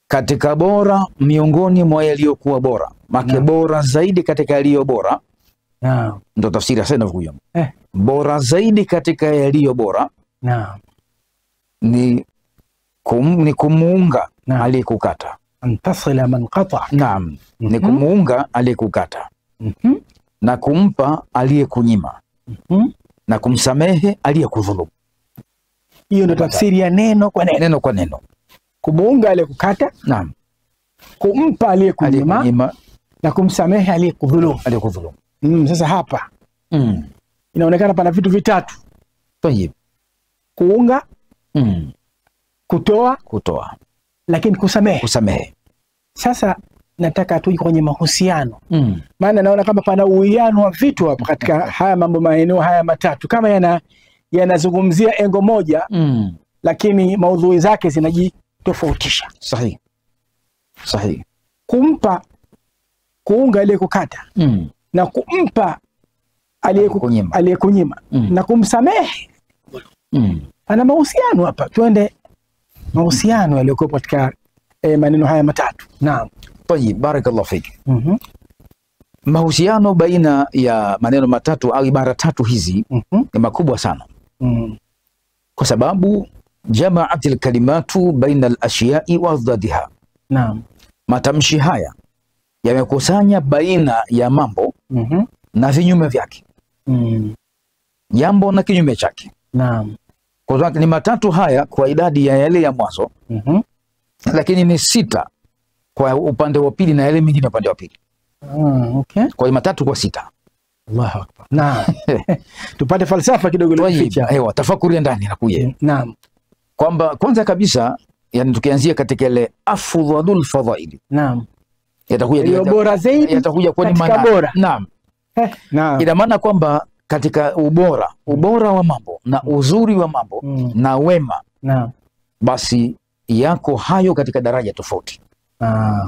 katika bora miongoni mwa yaliyokuwa bora, make bora zaidi katika yaliyo bora. Naam. Ndio tafsiri hasa inavyokuja. Bora zaidi katika yaliyo bora. Naam. Ni kumuunga aliyekukata. Antasila man qata. Naam. Ni kumuunga aliyekukata. Na kumpa aliyekunyima. Na kumsamehe aliyekudhulumu. Hiyo ndio tafsiri ya neno kwa neno. Neno kwa neno. Kumuunga aliyekukata. Naam. Kumpa aliyekunyima na kumsamehe aliyekudhulumu. Sasa hapa inaonekana pana vitu vitatu. Tayeb. Kuunga, kutoa, lakini kusamehe. Sasa nataka tuje kwenye mahusiano. Maana naona kama pana uwiano wa vitu hapa katika haya mambo, maeneo haya matatu, kama yanazungumzia engo moja, lakini maudhui zake zinajitofautisha. Sahihi. Kuunga aliyekukata na kumpa aliyekunyima na kumsamehe. Ana mahusiano hapa. Twende mahusiano yaliyokuwa katika maneno haya matatu. Naam. Tayeb, barakallahu fiki. Mahusiano baina ya maneno matatu au ibara tatu hizi ni makubwa sana. Kwa sababu jama'atil kalimatu baina al-ashiya'i wa adadiha. Naam. Matamshi haya yamekusanya baina ya mambo na vinyume vyake. Jambo na kinyume chake. Naam. Kwa sababu ni matatu haya kwa idadi ya yale ya mwanzo. Lakini ni 6 kwa upande wa pili na yale mengine upande wa pili. Okay. Kwa matatu kwa 6. Allahu Akbar. Naam. Tupate falsafa kidogo iliyoficha. Ewa, tafakuri ndani inakuja. Naam. Kwamba kwanza kabisa, yani tukianzia katika ile afdhalul fadhaili. Naam. Yatakuja bora zaidi, yatakuja kwa maana bora. Naam. Naam. Ina maana kwamba katika ubora wa mambo na uzuri wa mambo na wema. Naam. Basi yako hayo katika daraja tofauti.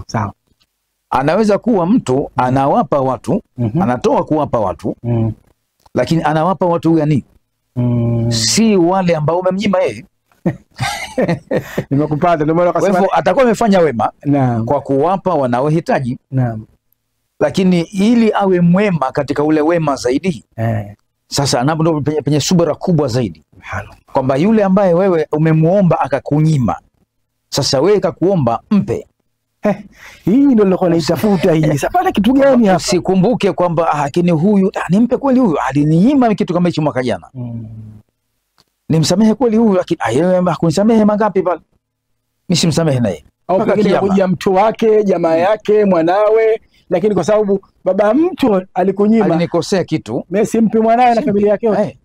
Sawa. Anaweza kuwa mtu anawapa watu, anatoa kuwapa watu, lakini anawapa watu gani? Si wale ambao umemnyima yeye. Nimekupata, ndio maana akasema atakuwa amefanya wema kwa kuwapa wanaohitaji. Naam. Lakini ili awe mwema katika ule wema zaidi, sasa anapo penye subira kubwa zaidi. Kwamba yule ambaye wewe umemuomba akakunyima, sasa wewe kakuomba mpe. Hii ndio nilikuwa naitafuta hii. Sasa pana kitu gani hapa? Sikumbuke kwamba lakini huyu nimpe kweli, huyu alininyima kitu kama hicho mwaka jana. Nimsamehe kweli huyu, lakini yeye hakunisamehe mangapi pale. Mimi simsamehe naye. Au pengine kuja mtu wake, jamaa yake, mwanawe, lakini kwa sababu baba mtu alikunyima, alinikosea kitu, mimi simpi mwanawe na familia yake yote.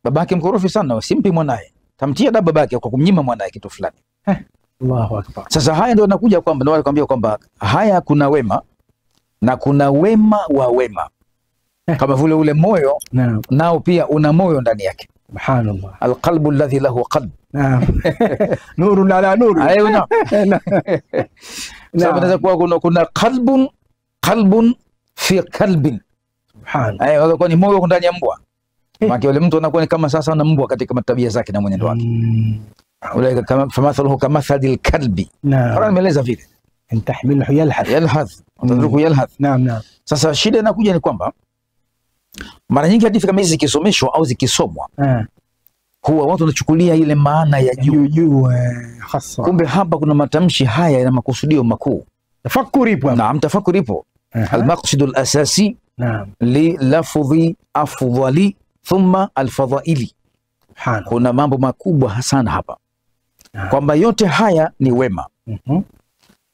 Babake mkorofi sana, simpi mwanae. Tamtia da babake kwa kumnyima mwanae kitu fulani. Allahu Akbar. Sasa haya ndio nakuja kwamba ndio walikwambia kwamba haya kuna wema na kuna wema wa wema. Kama vile ule moyo nao pia una moyo ndani yake. Subhanallah. Alqalbu alladhi lahu qalb. Naam. Nurun ala nur. Ayo na. Sababu inaweza kuwa kuna qalbun fi qalbin. Subhanallah. Ayo kwa ni moyo ndani ya mbwa. Maana yule mtu anakuwa ni kama sasa na mbwa katika tabia zake na mwenendo wake. Ule kama famathaluhu kamathadil kalbi. Naam. Nimeeleza vile. Intahmiluhu yalhath. Utadruku yalhath. Naam. Sasa shida inakuja ni kwamba mara nyingi hadithi kama hizi zikisomeshwa au zikisomwa, huwa watu wanachukulia ile maana ya juu hasa. Kumbe hapa kuna matamshi haya yana makusudio makuu. Tafakuri ipo. Naam, tafakuri ipo. Al-maqsidul asasi li lafdhi afdhali thumma al-fadhaili. Kuna mambo makubwa sana hapa. Kwamba yote haya ni wema.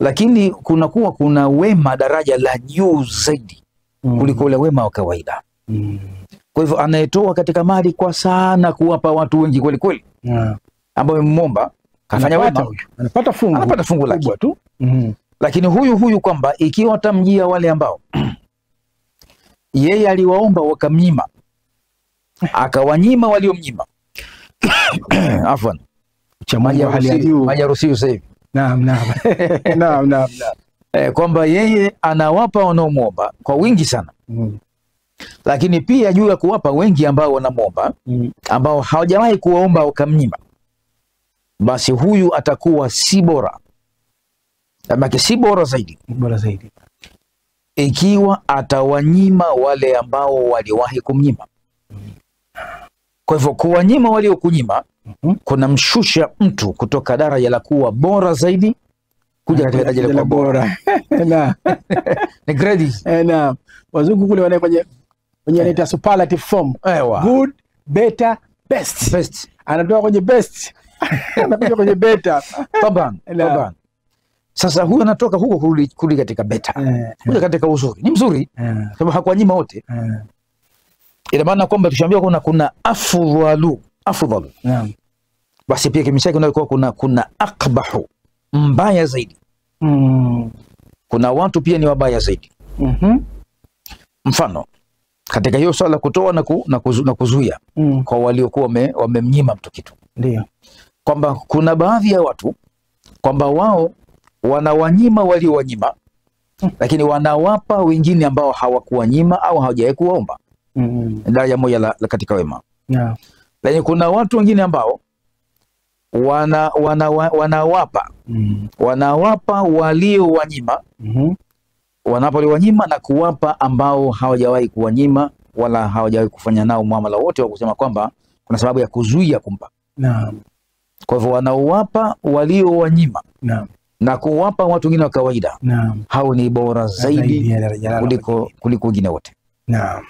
Lakini kuna wema daraja la juu zaidi kuliko ule wema wa kawaida. Kwa hivyo anayetoa katika mali kwa sana kuwapa watu wengi kweli kweli, ambao wamemwomba kafanya wema, anapata fungu lake tu. Lakini huyu kwamba ikiwa atamjia wale ambao yeye aliwaomba wakamnyima, akawanyima waliomnyima, afwan chamaja hali ya juu majarusiu sasa hivi. Naam. Kwamba yeye anawapa wanaomwomba kwa wingi sana. Lakini pia juu ya kuwapa wengi ambao wanamwomba, ambao hawajawahi kuwaomba wakamnyima, basi huyu atakuwa si bora Maana si bora zaidi. Bora zaidi. Ikiwa atawanyima wale ambao waliwahi kumnyima. Kwa hivyo kuwanyima waliokunyima kuna mshusha mtu kutoka daraja la kuwa bora zaidi kuja katika daraja la kuwa bora. Na ni grade. Na wazungu kule wana kwenye inaitwa superlative form. Good, better, best. Best. Anatoka kwenye best. Anakuja kwenye better. Taban. Sasa huyu anatoka huko kurudi katika better. Kuja katika uzuri. Ni mzuri. Sababu hakuwanyima wote. Ina maana kwamba tushaambiwa kuna afdhalu. Naam. Basi pia kimishaki unakuwa kuna akbahu, mbaya zaidi. Kuna watu pia ni wabaya zaidi. Mfano katika hiyo swala kutoa na kuzuia kwa waliokuwa wamemnyima mtu kitu. Ndio. Kwamba kuna baadhi ya watu kwamba wao wanawanyima waliowanyima, lakini wanawapa wengine ambao hawakuwanyima au hawajawahi kuomba. Daraja moja la katika wema. Yeah. Lakini kuna watu wengine ambao wanawapa waliowanyima, wanapoliwanyima na kuwapa ambao hawajawahi kuwanyima wala hawajawahi kufanya nao muamala wote wa kusema kwamba kuna sababu ya kuzuia kumpa. Naam. Kwa hivyo wanawapa waliowanyima. Naam. Na kuwapa watu wengine wa kawaida. Naam. Hao ni bora zaidi kuliko wengine wote. Naam.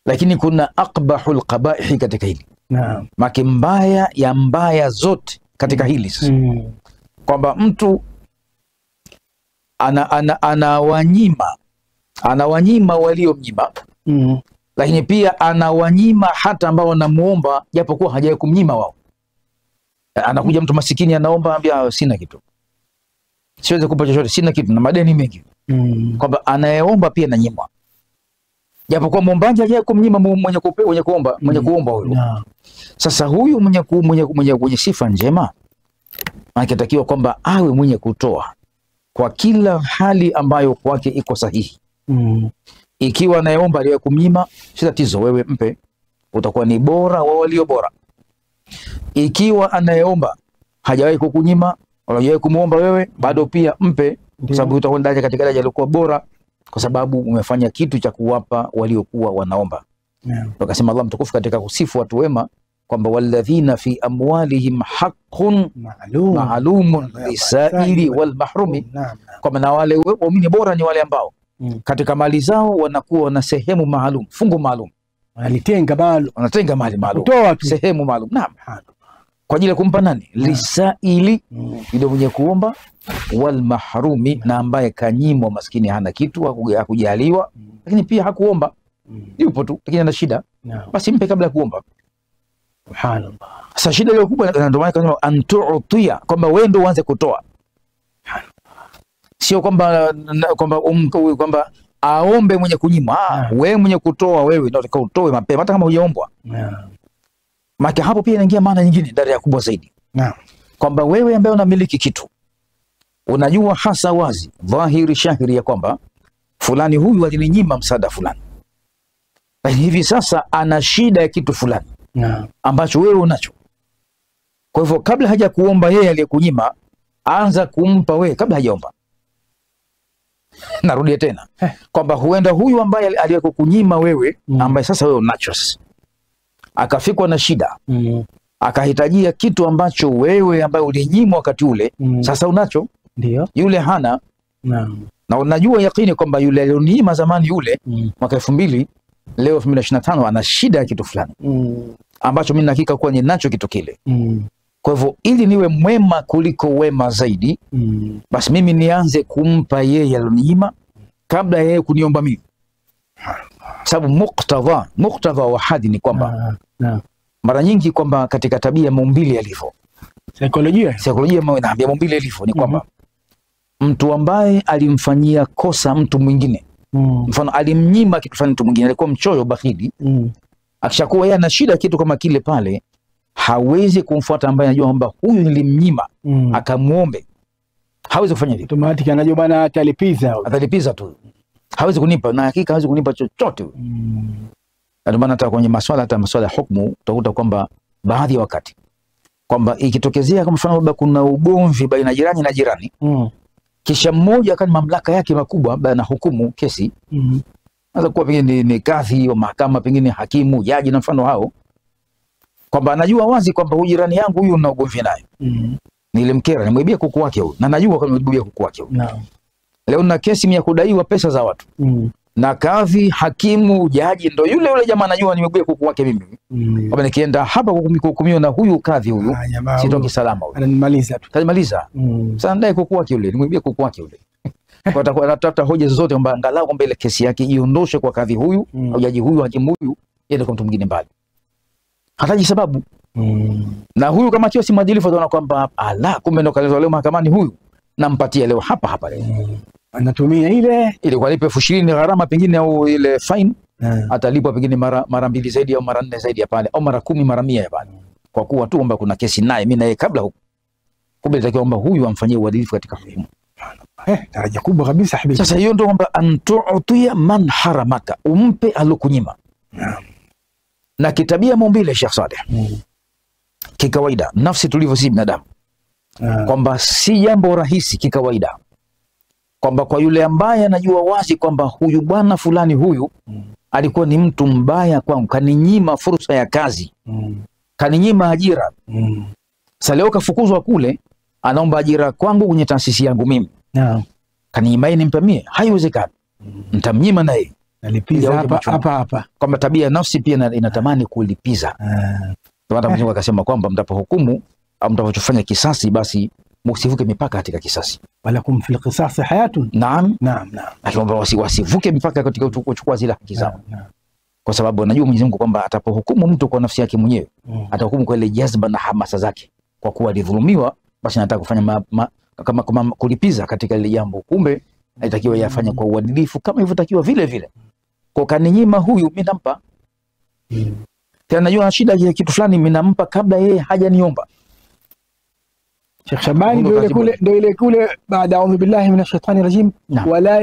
Lakini kuna aqbahul qabaihi katika hili. Naam. Maki mbaya ya mbaya zote katika hili sasa. Kwamba mtu anawanyima waliomnyima. Lakini pia anawanyima hata ambao wanamuomba japokuwa hajawahi kumnyima wao. Anakuja mtu masikini anaomba, ambia sina kitu. Siwezi kupa chochote, sina kitu na madeni mengi. Kwamba anayeomba pia ananyimwa. Japokuwa muombaji hajawahi kumnyima mwenye kuomba huyo. Sasa huyu mwenye sifa njema anatakiwa kwamba awe mwenye kutoa kwa kila hali ambayo kwake iko sahihi. Ikiwa anayeomba aliyewahi kumnyima, si tatizo, wewe mpe, utakuwa ni bora wa walio bora. Ikiwa anayeomba hajawahi kukunyima wala hajawahi kumuomba wewe, bado pia mpe, kwa sababu utakuwa ndani katika daraja lilikuwa bora, kwa sababu umefanya kitu cha kuwapa waliokuwa wanaomba. Wakasema Allah mtukufu katika kusifu watu wema kwamba walladhina fi amwalihim haqqun ma'lumun lisaili wal mahrumi, kwamba na wale waumini bora ni wale ambao katika mali zao wanakuwa na sehemu maalum, fungu maalum, wanatenga mali maalum, sehemu maalum. Naam. Kwa ajili ya kumpa nani? Lisaili, yule mwenye kuomba, wal mahrumi, na ambaye kanyimwa, maskini hana kitu, hakujaliwa, lakini pia hakuomba, yupo tu lakini ana shida. Basi mpe kabla ya kuomba. Subhanallah. Sasa shida ile kubwa ndio maana kasema antu'tiya, kwamba wewe ndio uanze kutoa. Sio kwamba aombe mwenye kunyima. Wewe mwenye kutoa, wewe ndio utakao utoe mapema hata kama hujaombwa. Maana hapo pia inaingia maana nyingine daraja kubwa zaidi. Kwamba wewe ambaye unamiliki kitu, unajua hasa wazi dhahiri shahiri ya kwamba fulani huyu alininyima msaada fulani, lakini hivi sasa ana shida ya kitu fulani ambacho wewe unacho. Kwa hivyo kabla haja kuomba yeye aliyekunyima, anza kumpa wewe kabla hajaomba. Narudia tena kwamba huenda huyu ambaye aliyekunyima wewe, ambaye sasa wewe unacho, akafikwa na shida, akahitajia kitu ambacho wewe ambaye ulinyimwa wakati ule sasa unacho. Ndio. Yule hana. Na unajua yakini kwamba yule aliyoninyima zamani yule mwaka 2000, leo 2025 ana shida ya kitu fulani ambacho mimi hakika kuwa ninacho kitu kile. Kwa hivyo ili niwe mwema kuliko wema zaidi, basi mimi nianze kumpa yeye aliyoninyima kabla yeye kuniomba mimi. Sababu muktadha wa hadi ni kwamba mara nyingi kwamba katika tabia maumbile yalivyo, saikolojia maumbile yalivyo ni kwamba mtu ambaye alimfanyia kosa mtu mwingine, mfano alimnyima kitu fulani mtu mwingine, alikuwa mchoyo, bakhili, akishakuwa yeye ana shida kitu kama kile pale, hawezi kumfuata ambaye anajua kwamba huyu nilimnyima akamuombe. Hawezi kufanya hivyo. Automatic anajua bana atalipiza tu. Hawezi kunipa, na hakika hawezi kunipa chochote. Ndio maana hata kwenye maswala ya hukumu utakuta kwamba baadhi ya wakati kwamba ikitokezea kama mfano labda kuna ugomvi baina jirani na jirani, kisha mmoja kama mamlaka yake makubwa na hukumu kesi, anaweza kuwa pengine ni kadhi wa mahakama, pengine hakimu, jaji na mfano hao, kwamba anajua wazi kwamba huyu jirani yangu huyu na ugomvi naye, nilimkera, nimwibia kuku wake huyu, na najua kwamba nimwibia kuku wake huyu. Leo na kesi ya kudaiwa pesa za watu, na kadhi, hakimu, jaji ndo yule yule jamaa anajua nimwibia kuku wake mimi, kwamba nikienda hapa kuhukumiwa na huyu kadhi huyu sitoki salama huyu, ananimaliza tu, kanimaliza. Sasa ndai kuku wake yule, nimwibia kuku wake yule. Kwa atakuwa anatafuta hoja zote kwamba angalau kwamba ile kesi yake iondoshe kwa kadhi huyu au jaji huyu, hakimu huyu, yende kwa mtu mwingine mbali, hataji sababu. Na huyu kama akiwa si mwadilifu ataona kwamba ala, kumbe ndo kaletwa leo mahakamani huyu, nampatia leo hapa hapa leo. Anatumia ile kwa lipe 20,000 gharama pengine, au ile fine atalipwa pengine mara 2 zaidi au mara 4 zaidi ya pale, au mara 10 mara 100 ya pale, kwa kuwa tu kwamba kuna kesi naye mimi naye kabla huko. Kumbe itakiwa kwamba huyu amfanyie uadilifu katika hukumu. Daraja kubwa kabisa habibi. Sasa hiyo ndio kwamba antu'tiya man haramaka, umpe alokunyima. Na kitabia maumbile Sheikh Saleh, kikawaida nafsi tulivyo si binadamu, kwamba si jambo rahisi kikawaida, kwamba kwa yule ambaye anajua wazi kwamba huyu bwana fulani huyu alikuwa ni mtu mbaya kwangu, kaninyima fursa ya kazi, kaninyima ajira. Sasa leo kafukuzwa kule, anaomba ajira kwangu kwenye taasisi yangu mimi. Kaninyima, nimpe mie, haiwezekani. Nitamnyima naye, nalipiza hapa. Kwamba tabia ya nafsi pia inatamani kulipiza. Ndio Mungu akasema kwamba mtapohukumu au mtapofanya kisasi, basi msivuke mipaka katika kisasi. Walakum fil qisas hayatun. Naam. Naam. Wasivuke mipaka katika kuchukua zile haki zao. Kwa sababu anajua Mwenyezi Mungu kwamba atapohukumu mtu kwa nafsi yake mwenyewe, atahukumu kwa ile jazba na hamasa zake, kwa kuwa alidhulumiwa, basi anataka kufanya kama kulipiza katika ile jambo. Kumbe inatakiwa yafanye kwa uadilifu kama ilivyotakiwa vile vile. Kwa kaninyima huyu, mimi nampa. Tena najua shida ya kitu fulani, mimi nampa kabla yeye hajaniomba. Sheikh Shabani ndio ile kule, baada a'udhu billahi minash shaitani rajim, wala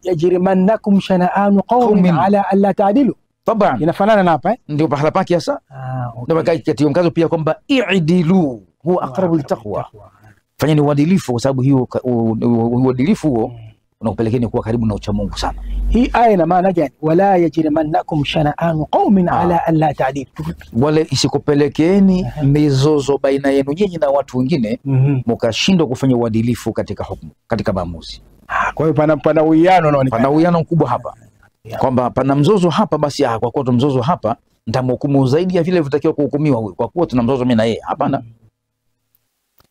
yajrimannakum shana'anu qawmin ala alla ta'dilu. Taban inafanana na hapa ndio pahala pake sasa. Ndio katika mkazo pia kwamba i'dilu huwa aqrabu litaqwa, fanyeni uadilifu, kwa sababu hiyo uadilifu huo unakupelekeni kuwa karibu na ucha Mungu sana. Hii aya ina maana gani? Wala yajrimannakum shana'anu qaumin ala alla ta'dilu, wala isikupelekeni mizozo baina yenu nyinyi na watu wengine mkashindwa kufanya uadilifu katika hukumu, katika maamuzi. Kwa hiyo pana uwiano, unaonekana pana uwiano mkubwa hapa, kwamba pana mzozo hapa, basi kwa kuwa tuna mzozo hapa nitamhukumu zaidi ya vile vitakiwa kuhukumiwa huyu, kwa kuwa tuna mzozo mimi na yeye. Hapana.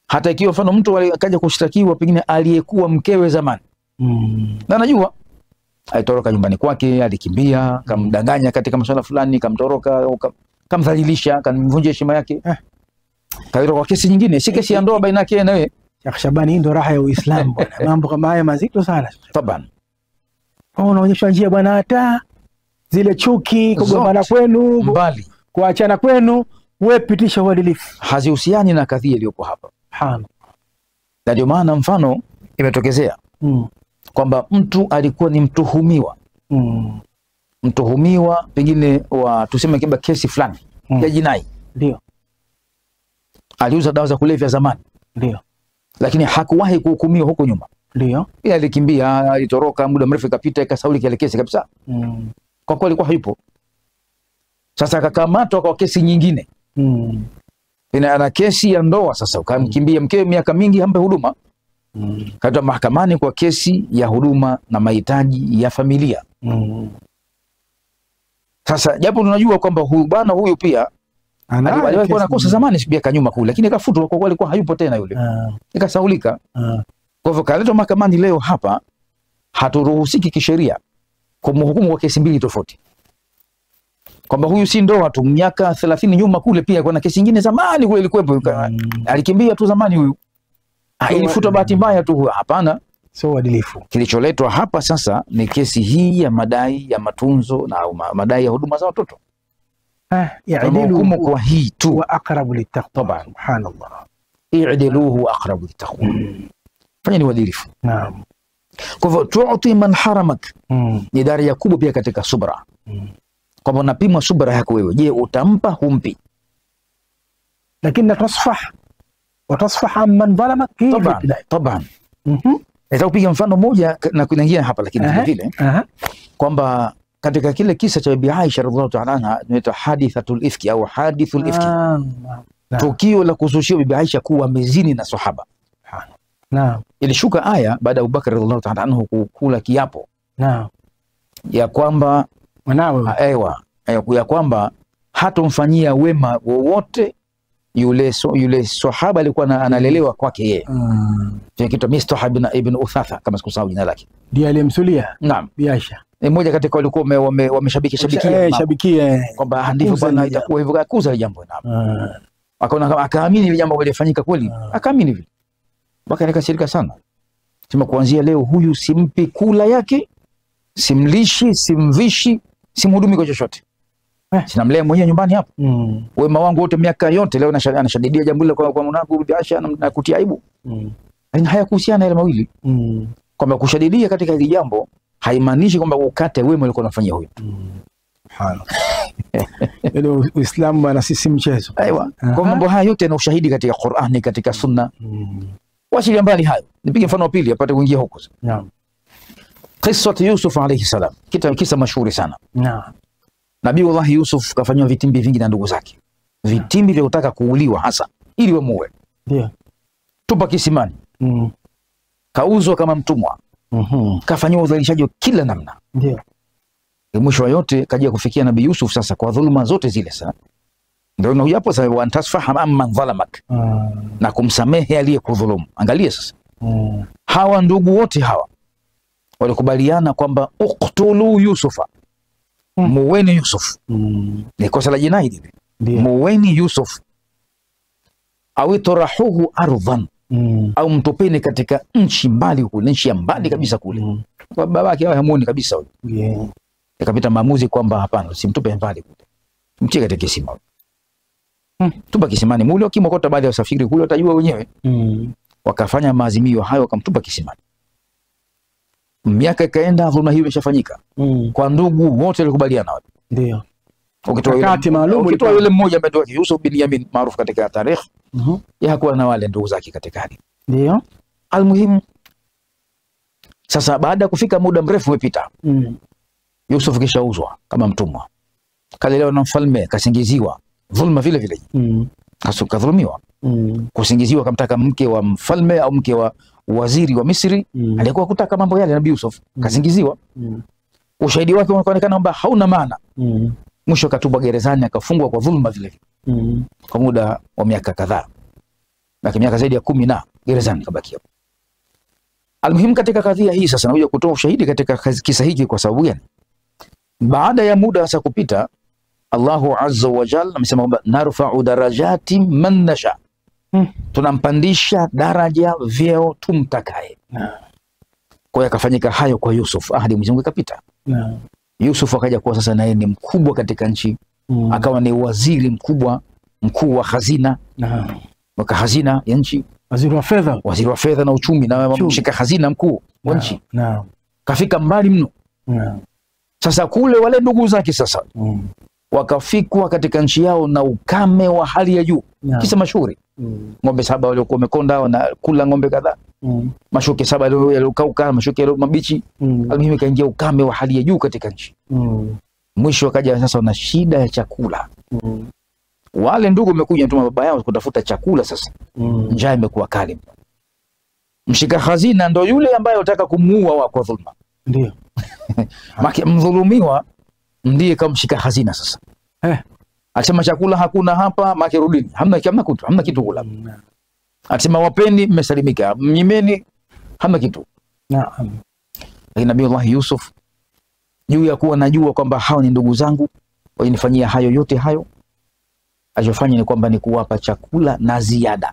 Hata ikiwa mfano mtu akaja kushtakiwa pengine aliyekuwa mkewe zamani, na najua alitoroka nyumbani kwake, alikimbia, kamdanganya katika masuala fulani, kamtoroka, kamdhalilisha, kamvunjia heshima yake, kaitwa kwa kesi nyingine, si kesi ya ndoa baina yake na wewe. Sheikh Shabani, hii ndio raha ya Uislamu bwana. Mambo kama haya mazito sana. Taban. Unaonyesha njia bwana, hata zile chuki, kugombana kwenu, mbali, kuachana kwenu, wewe pitisha uadilifu. Hazihusiani na kadhia iliyopo hapa. Na ndio maana mfano imetokezea kwamba mtu alikuwa ni mtuhumiwa, mtuhumiwa pengine wa tuseme kiba kesi fulani ya jinai, ndio aliuza dawa za kulevya zamani, ndio, lakini hakuwahi kuhukumiwa huko nyuma, ndio, yeye alikimbia, alitoroka, muda mrefu ikapita, ikasaulika ile kesi kabisa, kwa kuwa alikuwa hayupo. Sasa akakamatwa kwa kesi nyingine, ana kesi ya ndoa. Sasa ukamkimbia mkewe miaka mingi, hampe huduma, kaitwa mahakamani kwa kesi ya huduma na mahitaji ya familia. Sasa japo tunajua kwamba huyu bwana huyu pia alikuwa na kosa zamani miaka nyuma kule, lakini akafutwa kwa kuwa alikuwa hayupo tena yule, ikasaulika. Kwa hivyo kaletwa mahakamani leo hapa, haturuhusiki kisheria kumhukumu kwa kesi mbili tofauti, kwamba huyu si ndoa tu, miaka 30 nyuma kule pia kuna kesi nyingine zamani kule ilikuwepo, alikimbia tu zamani huyu, ilifutwa bahati mbaya tu. Hapana, sio uadilifu. Kilicholetwa hapa sasa ni kesi hii ya madai ya matunzo na madai ya huduma za watoto. Ya'dilu kwa hii tu wa aqrabu littaqwa. Subhanallah. I'diluhu aqrabu littaqwa. Fanya ni uadilifu. Naam. Kwa hivyo tu'ti man haramak ni daraja kubwa pia katika subra. Kwamba unapimwa subra yako wewe, je, utampa humpi? Lakini tasfah wa tasfah amman dhalamak. Taban. Nitakupiga mfano moja na kuingia hapa, lakini vile vile kwamba katika kile kisa cha Bibi Aisha radhiallahu ta'ala anha inaitwa hadithatul ifki au hadithul ifki, tukio la kuzushia Bibi Aisha kuwa amezini na sahaba. Naam. Ilishuka aya baada ya Abubakar radhiallahu ta'ala anhu kukula kiapo. Naam. Ya kwamba mwanawe ya kwamba hatomfanyia wema wowote yule sahaba alikuwa analelewa kwake yeye. Kitu Mistah ibn Uthatha kama sikusahau jina lake. Ndiye aliyemsulia. Naam. Bi Aisha. Ni mmoja katika walikuwa wameshabikia kwamba ndivyo bwana itakuwa hivyo, akakuza ile jambo. Naam. Akaona akaamini ile jambo lilifanyika kweli. Akaamini vile. Mpaka nikashirika sana. Sema kuanzia leo huyu simpi kula yake, simlishi, simvishi, simhudumi kwa chochote. Sinamlea mwenyewe nyumbani hapo. Wema wangu wote miaka yote leo anashadidia jambo hilo kwa mwanangu Bibi Aisha na kutia aibu. Lakini hayakuhusiana yale mawili. Kwamba kushadidia katika hili jambo haimaanishi kwamba ukate wema ulikuwa unafanyia huyo. Ile Uislamu bana sisi mchezo. Aiwa. Kwa mambo haya yote na ushahidi katika Qur'ani, katika Sunna. Wachilia mbali hayo. Nipige mfano wa pili apate kuingia huko. Naam. Qissat Yusuf alayhi salam. Kisa mashuhuri sana. Naam. Nabii Yusuf kafanywa vitimbi vingi na ndugu zake. Vitimbi vya kutaka kuuliwa hasa ili wamuue. Ndio. Tupa kisimani. Kauzwa kama mtumwa. Kafanywa udhalilishaji wa kila namna. Ndio. Mwisho wa yote kaja kufikia Nabii Yusuf sasa kwa dhuluma zote zile sana. Ndio na hapo sasa wa antasfaha amman dhalamak. Na kumsamehe aliyekudhulumu. Angalia sasa. Hawa ndugu wote hawa walikubaliana kwamba uqtulu Yusufa. Muweni Yusuf. Ni kosa la jinai hili. Muweni Yusuf. Au tarahuhu ardhan. Au mtupeni katika nchi mbali kule, nchi ya mbali kabisa kule. Kwa babake hamuoni kabisa huyo. Ikapita maamuzi kwamba hapana, simtupe mbali kule. Mtie katika kisima. Tupa kisimani mule, ukimokota baadhi ya usafiri kule utajua wenyewe. Wakafanya maazimio hayo, wakamtupa kisimani. Miaka ikaenda, dhulma hiyo imeshafanyika. Kwa ndugu wote walikubaliana wale. Ndio. Ukitoa yule mmoja ambaye ndio Yusuf bin Yamin maarufu katika tarikh. Yeye hakuwa na wale ndugu zake katika hali. Ndio. Almuhimu sasa baada ya kufika muda mrefu umepita. Yusuf kishauzwa kama mtumwa. Kalelewa na mfalme, kasingiziwa. Dhulma vile vile. Kadhulumiwa. Kusingiziwa kamtaka mke wa mfalme au mke wa waziri wa Misri. Alikuwa kutaka mambo yale Nabii Yusuf. Kasingiziwa. Ushahidi wake unaonekana kwamba hauna maana. Mwisho katupwa gerezani, akafungwa kwa dhulma vile vile. Kwa muda wa miaka kadhaa. Na miaka zaidi ya 10 na gerezani kabaki hapo. Almuhimu katika kadhia hii sasa nakuja kutoa ushahidi katika kisa hiki kwa sababu gani? Baada ya muda sasa kupita, Allahu Azza wa Jalla amesema kwamba narfa'u darajati man nasha. Tunampandisha daraja vyeo tumtakaye. Kwa hiyo akafanyika hayo kwa Yusuf, ahadi Mwenyezi Mungu ikapita. Yusuf akaja kuwa sasa naye ni mkubwa katika nchi. Akawa ni waziri mkubwa, mkuu wa hazina. Waka hazina ya nchi, waziri wa fedha na uchumi na mshika hazina mkuu wa nchi. Kafika mbali mno. Sasa kule wale ndugu zake sasa wakafikwa katika nchi yao na ukame wa hali ya juu. Kisa mashuhuri. Ng'ombe 7 waliokuwa wamekonda wanakula ng'ombe kadhaa. Mashuke 7 yaliokauka, mashuke yale mabichi. Almuhimu kaingia ukame wa hali ya juu katika nchi. Mwisho wakaja sasa na shida ya chakula. Wale ndugu wamekuja tu baba yao kutafuta chakula sasa. Njaa imekuwa kali. Mshika hazina ndo yule ambaye anataka kumuua kwa dhulma. Ndio. Maki mdhulumiwa ndiye kamshika hazina sasa. Akisema chakula hakuna hapa, maki rudini. Hamna kitu kula. Akisema wapeni mmesalimika, mnyimeni hamna kitu. Naam. Lakini Nabii Yusuf juu ya kuwa najua kwamba hao ni ndugu zangu, walinifanyia hayo yote hayo. Alichofanya ni kwamba ni kuwapa chakula na ziada.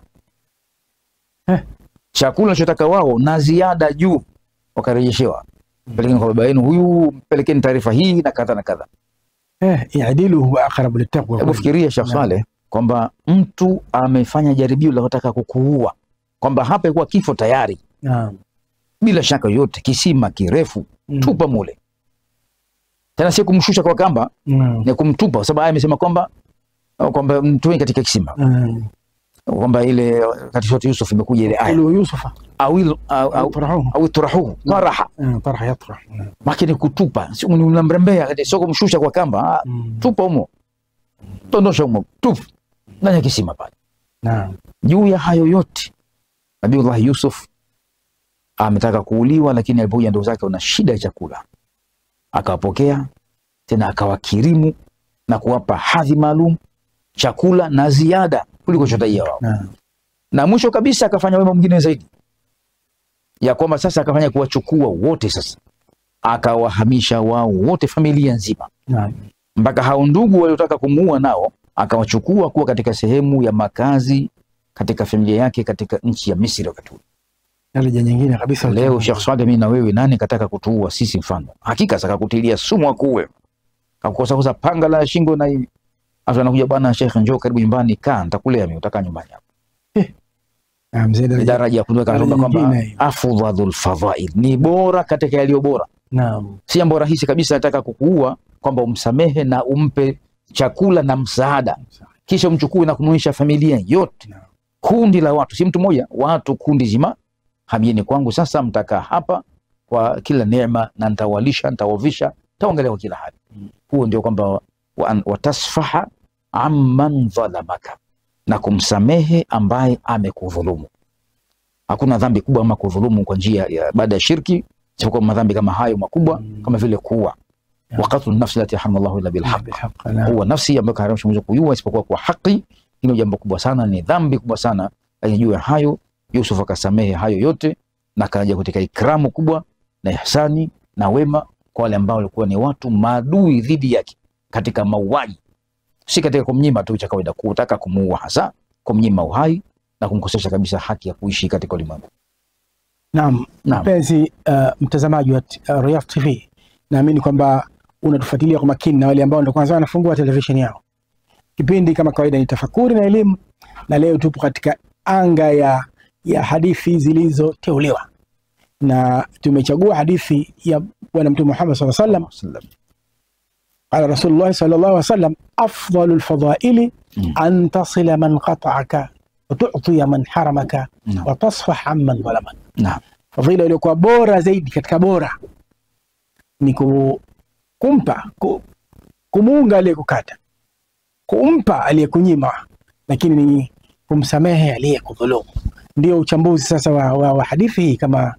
Chakula nachotaka wao na ziada juu wakarejeshewa. Pelekeni kwa baba yenu huyu, pelekeni taarifa hii na kadha na kadha. Yaadilu huwa aqrabu littaqwa. Hebu fikiria Sheikh Saleh kwamba mtu amefanya jaribio la kutaka kukuua. Kwamba hapa ilikuwa kifo tayari. Bila shaka yote, kisima kirefu, tupa mule. Tena si kumshusha kwa kamba, ni kumtupa kwa sababu aya imesema kwamba mtueni katika kisima. kwamba ile katika sura Yusuf imekuja ile aya Yusufa au turahu taraha yatrah, makini kutupa, sio unamrembea, sio kumshusha kwa kamba, tupa humo, tondosha humo, tupa ndani ya kisima pale. Naam. Juu ya hayo yote Nabiullah Yusuf ametaka kuuliwa, lakini alipokuja ndugu zake wana shida ya chakula, akawapokea tena akawakirimu na kuwapa hadhi maalum, chakula na ziada kuliko chotaia wao. Na mwisho kabisa akafanya wema mwingine zaidi, ya kwamba sasa akafanya kuwachukua wote, sasa akawahamisha wao wote, familia nzima, mpaka hao ndugu waliotaka kumuua nao akawachukua kuwa katika sehemu ya makazi katika familia yake katika nchi ya Misri. Wakati huo daraja nyingine kabisa. Leo Sheikh Swade, mimi na wewe, nani kataka kutuua sisi? Mfano hakika saka kutilia sumu akuwe, kakukosa panga la shingo, na hivi afu anakuja, bwana Sheikh, njoo karibu nyumbani, kaa nitakulea mimi, utakaa nyumbani hapo. Daraja ya kuweka kwamba afdhalul fadhail, ni bora katika yaliyo bora. Naam, si jambo rahisi kabisa. Nataka kukuua kwamba umsamehe na umpe chakula na msaada, kisha umchukue na kumwisha familia yote, kundi la watu, si mtu mmoja, watu kundi zima, hamieni kwangu sasa, mtakaa hapa kwa kila neema, na nitawalisha, nitawavisha, nitaangalia kwa kila hali. Huo ndio kwamba watasfaha amman dhalamaka, na kumsamehe ambaye amekudhulumu. Hakuna dhambi kubwa kama kudhulumu kwa njia ya baada ya shirki, isipokuwa madhambi kama hayo makubwa kama vile kuua, waqatlu nafsi lati harama Allahu illa bil haqq, huwa nafsi ambayo haramshi mmoja kuiua isipokuwa kwa haki. Hilo jambo kubwa sana, ni dhambi kubwa sana. Alijua hayo, Yusuf akasamehe hayo yote, na kaja katika ikramu kubwa na ihsani na wema kwa wale ambao walikuwa ni watu maadui dhidi yake katika mauaji, si katika kumnyima tu cha kawaida, kutaka kumuua, hasa kumnyima uhai na kumkosesha kabisa haki ya kuishi katika ulimwengu. Naam, mpenzi mtazamaji wa Riyadh TV, naamini kwamba unatufuatilia kwa makini, na wale ambao ndio kwanza wanafungua televisheni yao. Kipindi kama kawaida ni tafakuri na elimu, na leo tupo katika anga ya hadithi zilizoteuliwa, na tumechagua hadithi ya Bwana Mtume Muhammad sallallahu alaihi wasallam. Qala Rasulullah sallallahu alaihi wasallam, afdalul fadaili an tasila man qata'aka wa tu'tiya man haramaka wa tasfah amman dhalamaka. Naam, fadhila iliyokuwa bora zaidi katika bora ni kumuunga aliyekukata, kumpa aliyekunyima, lakini ni kumsamehe aliyekudhulumu. Ndio uchambuzi sasa wa hadithi hii kama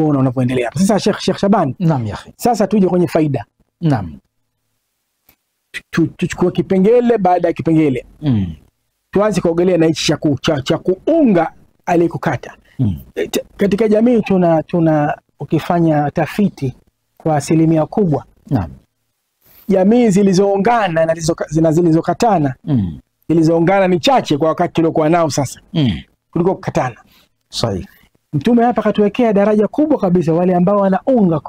unavyoendelea sasa. Sheikh Shaban, naam ya akhi, sasa tuje kwenye faida. Naam, tuchukue kipengele baada ya kipengele. Tuanze kuogelea na hichi cha kuunga aliyekukata. Katika jamii tuna ukifanya tafiti kwa 1% kubwa, naam, jamii zilizoungana na zilizokatana, zilizoungana ni chache kwa wakati tuliokuwa nao sasa kuliko kukatana. Sahihi. Mtume hapa katuwekea daraja kubwa kabisa wale ambao wanaunga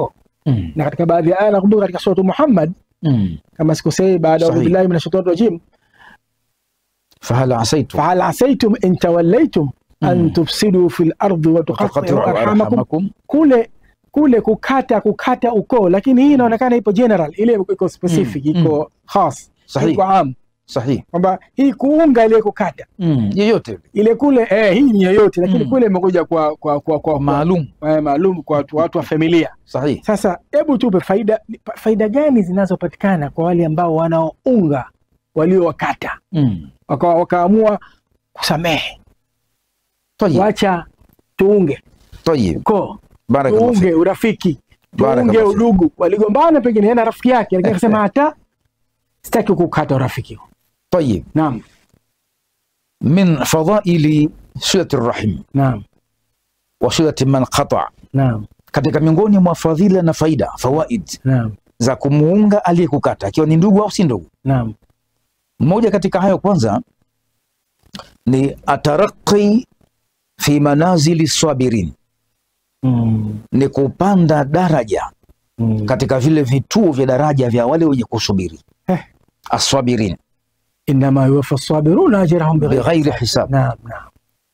na katika baadhi ya aya nakumbuka katika sura Muhammad, kama sikosei, baada ya billahi minash shaitani rajim, fahal asaitum in tawallaytum an tufsidu fil ardi wa tuqatti'u arhamakum. Kule kukata ukoo, lakini hii inaonekana ipo general, ile iko specific, iko khas, iko am. Sahihi, kwamba hii kuunga ile kukata yeyote ile kule, hii ni yeyote, lakini kule imekuja kwa maalum kwa watu wa familia. Sahihi. Sasa hebu tupe faida gani zinazopatikana kwa wale ambao wanaounga waliowakata, wakaamua kusamehe. Wacha tuunge tuunge urafiki, tuunge udugu. Waligombana pengine yeye na rafiki yake, lakini akasema hata sitaki kukata urafiki. طيب. نعم. من فضائل صلة الرحم. نعم. وصلة من قطع. نعم. Katika miongoni mwa fadhila na faida, fawaid, naam, za kumuunga aliyekukata akiwa ni ndugu au si ndugu. Naam. Mmoja katika hayo kwanza ni ataraqi fi manazili sabirin. Ni kupanda daraja katika vile vituo vya daraja vya wale wenye kusubiri. Aswabirin inma yuwaffa as-sabiruna ajrahum bighairi hisab. Naam, naam.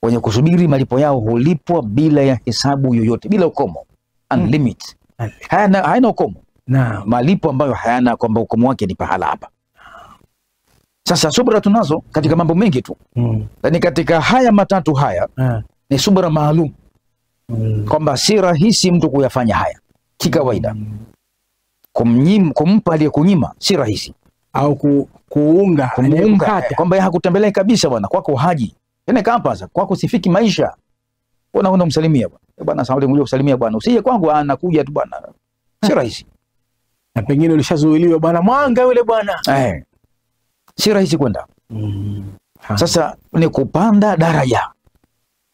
Wenye kusubiri malipo yao hulipwa bila ya hesabu yoyote, bila ukomo, unlimited. Hayana ukomo. Naam. Malipo ambayo hayana kwamba ukomo wake ni pahala hapa. Sasa subra tunazo katika mambo mengi tu. Lakini katika haya matatu haya ni subra maalum. Kwamba si rahisi mtu kuyafanya haya kikawaida. Kumpa aliyekunyima si rahisi. Au kumuunga kwamba hakutembelea kabisa bwana, kwako haji. Yaani kapa sasa kwako sifiki maisha. Unaona msalimia bwana. Bwana asante ngoja kusalimia bwana. Usije kwangu anakuja tu bwana. Si rahisi. Na pengine ulishazuiliwa bwana Mwanga yule bwana. Si rahisi kwenda. Sasa ni kupanda daraja.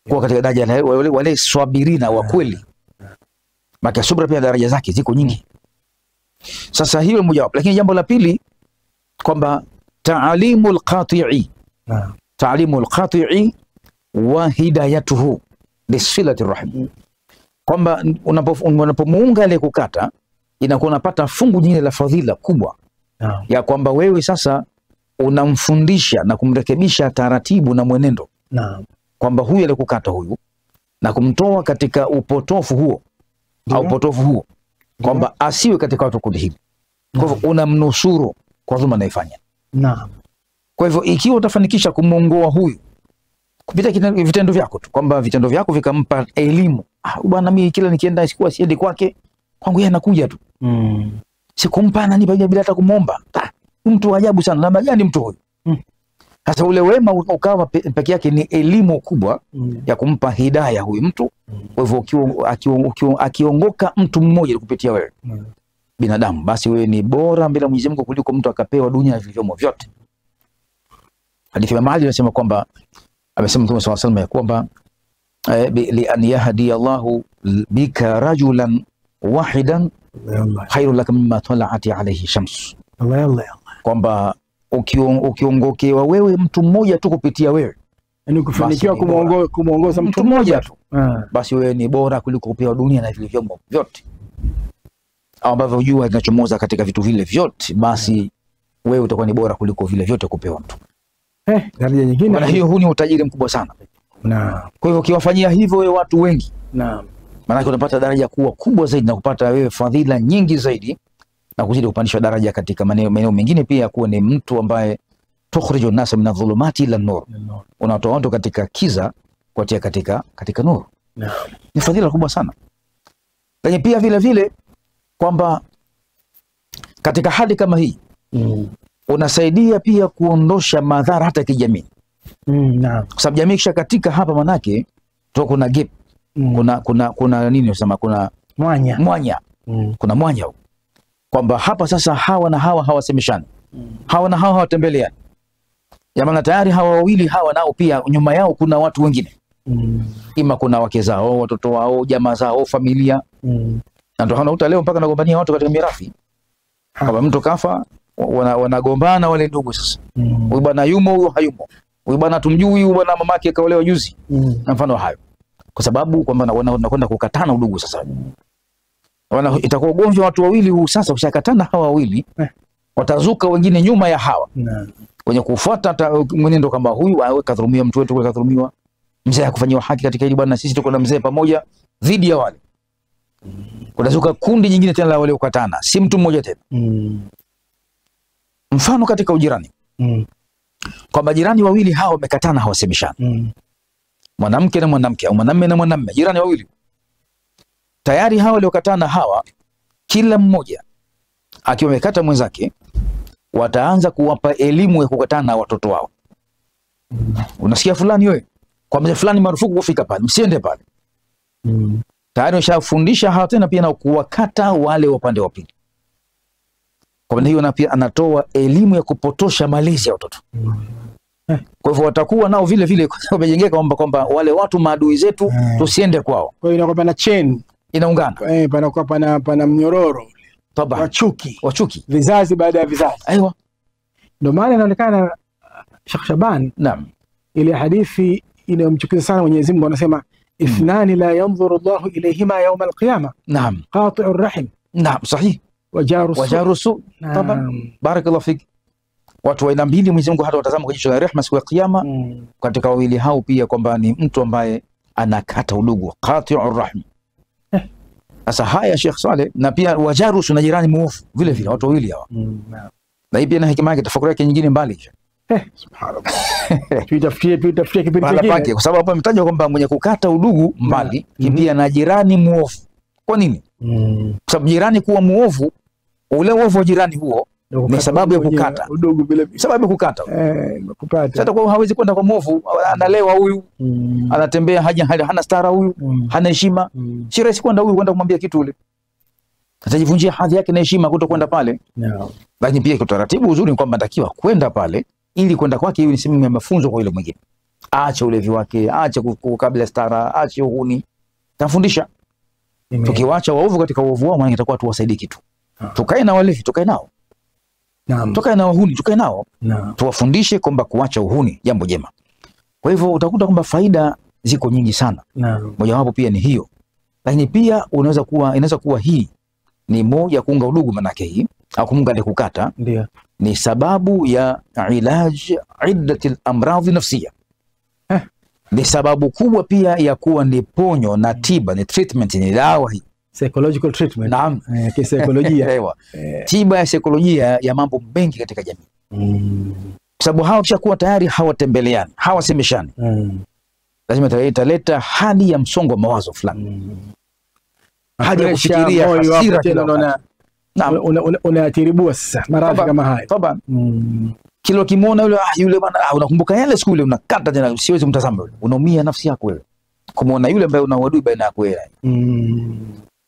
Kwa katika daraja wale swabirina wa kweli. Maka subra pia daraja zake ziko nyingi. Sasa hiyo moja wapo. Lakini jambo la pili kwamba ta'alimul qati'i. Ta'alimul qati'i wa hidayatuhu lisilati rahim. Kwamba unapomuunga ile kukata inakuwa unapata fungu jingine la fadhila kubwa. Ya kwamba wewe sasa unamfundisha na kumrekebisha taratibu na mwenendo. Kwamba huyu alikukata huyu na kumtoa katika upotofu huo au upotofu huo kwamba asiwe katika watu kundi hili. Kwa hivyo unamnusuru kwa dhulma anaifanya. Kwa hivyo ikiwa utafanikisha kumuongoa huyu kupitia vitendo vyako tu, kwamba vitendo vyako vikampa elimu, bwana mimi kila nikienda sikuwa siendi kwake, kwangu yeye anakuja tu. Sikumpa ananipa bila hata kumuomba. Mtu wa ajabu sana. Namna gani mtu huyu? Sasa ule wema ukawa peke yake ni elimu kubwa ya kumpa hidayah huyu mtu. Kwa hivyo akiongoka mtu mmoja kupitia wewe binadamu, basi wewe ni bora mbele ya Mwenyezi Mungu kuliko mtu akapewa dunia na vilivyomo vyote. Hadithi ya Maali inasema kwamba amesema Mtume sallallahu alayhi wasallam kwamba li an yahdi Allahu bika rajulan wahidan khairul lak mimma tala'at alayhi shams. Kwamba ukiongokewa wewe mtu mmoja tu kupitia wewe, yani kufanikiwa kumuongoza mtu mmoja tu, basi wewe ni bora kuliko kupewa dunia na vilivyomo vyote ambavyo jua linachomoza katika vitu vile vyote, basi wewe utakuwa ni bora kuliko vile vyote kupewa mtu. Daraja nyingine. Na hiyo ni utajiri mkubwa sana. Kwa hivyo ukiwafanyia hivyo wewe watu wengi, maana unapata daraja kuwa kubwa zaidi na kupata wewe fadhila nyingi zaidi na kuzidi kupandishwa daraja katika maeneo mengine pia kuwa ni mtu ambaye tukhriju nasa min adh-dhulumati ila an-nur. Unatoa watu katika kiza kuatia katika nuru. Ni fadhila kubwa sana. Lakini pia vile vile kwamba katika hali kama hii unasaidia pia kuondosha madhara hata kijamii. Kwa sababu jamii kisha katika hapa manake to kuna gap. Kuna nini unasema kuna mwanya. Kuna mwanya huko. Kwamba hapa sasa hawa na hawa hawasemeshani. Hawa na hawa hawatembeleani. Maana tayari hawa wawili hawa nao pia nyuma yao kuna watu wengine. Ima kuna wake zao, watoto wao, jamaa zao, familia. Na ndio hanakuta leo mpaka nagombania watu katika mirathi. Kama mtu kafa wanagombana wale ndugu sasa. Huyu bwana yumo, huyu hayumo. Huyu bwana tumjui, huyu bwana mamake kaolewa juzi. Na mfano hayo. Kwa sababu kwamba wanakwenda kukatana udugu sasa. Itakuwa ugomvi wa watu wawili huu sasa, ushakatana hawa wawili, watazuka wengine nyuma ya hawa. Wenye kufuata mwenendo kama huyu, awe kadhulumiwa mtu wetu, kadhulumiwa. Mzee hakufanyiwa haki katika hili bwana, sisi tuko na mzee pamoja dhidi ya wale. Kunazuka kundi nyingine tena la wale ukatana, si mtu mmoja tena. Mfano katika ujirani. Kwamba jirani wawili hawa wamekatana, hawasemeshani. Mwanamke na mwanamke au mwanamume na mwanamume, jirani wawili. Tayari hawa waliokatana hawa, kila mmoja akiwa amekata mwenzake, wataanza kuwapa elimu ya kukatana na watoto wao. Unasikia fulani wewe, kwa mzee fulani marufuku kufika pale, msiende pale. Tayari washafundisha hawa tena pia na kuwakata wale wa upande wa pili. Kwa hiyo na pia anatoa elimu ya kupotosha malezi ya watoto. Kwa hivyo watakuwa nao vile vile wamejengeka kwamba wale watu maadui zetu tusiende kwao. Kwa hiyo inakuwa pana chain inaungana. Panakuwa pana mnyororo wa chuki. Vizazi baada ya vizazi. Aiwa. Ndio maana inaonekana Sheikh Shaban, ile hadithi inayomchukiza sana Mwenyezi Mungu anasema ithnani la yanzuru Allahu ilayhima yawm al-qiyamah. Qati'ur rahim. Sahih. Wajaru su. Barakallahu fik. Watu wa aina mbili Mwenyezi Mungu hata watazama kwa jicho la rehema siku ya kiyama. Katika wawili hao pia kwamba ni mtu ambaye anakata udugu, qati'ur rahim. Sasa haya Sheikh Saleh, na pia wajaru su na jirani muofu vile vile watu wawili hawa. Na hii pia na hekima yake, tafakuri yake nyingine mbali. Subhanallah. Tuitafutie kipindi kingine. Kwa sababu hapa mtaja kwamba mwenye kukata udugu mbali pia na jirani muovu. Kwa nini? Kwa sababu jirani kuwa muovu, ule uovu wa jirani huo ni sababu ya kukata udugu vile. Sababu ya kukata. Sasa kwa hawezi kwenda kwa muovu, analewa huyu, anatembea hana stara huyu, hana heshima. Si rahisi kwenda huyu kwenda kumwambia kitu ule. Atajivunjia hadhi yake na heshima kutokwenda pale. Lakini pia kwa taratibu uzuri ni kwamba natakiwa kwenda pale ili kwenda kwake hiyo ni sehemu ya mafunzo kwa yule mwingine. Aache ulevi wake, aache kukabila stara, aache uhuni. Tafundisha. Tukiwacha waovu katika uovu wao, maana itakuwa tuwasaidie kitu. Tukae na walevi, tukae nao. Tukae na wahuni, tukae nao. Tuwafundishe kwamba kuacha uhuni jambo jema. Kwa hivyo utakuta kwamba faida ziko nyingi sana. Mojawapo pia ni hiyo. Lakini pia inaweza kuwa hii ni moja kuunga udugu, manake hii au kumunga ni kukata ni sababu ya ilaj iddatil amradhi nafsiya. Ni sababu kubwa pia ya kuwa ni ponyo na tiba, ni treatment, ni dawa hii. Psychological treatment. Naam. Kisaikolojia. Tiba ya saikolojia ya mambo mengi katika jamii. Kwa sababu hao kishakuwa tayari hawatembeleani, hawasemeshani. Lazima italeta hali ya msongo wa mawazo fulani. Hali ya kufikiria hasira kila unayatiribua sasa maradhi kama haya. Toba. Kila ukimwona yule bwana unakumbuka yale siku ile unakata tena, siwezi kumtazama yule. Unaumia nafsi yako wewe. Kumwona yule ambaye una uadui baina yako wewe.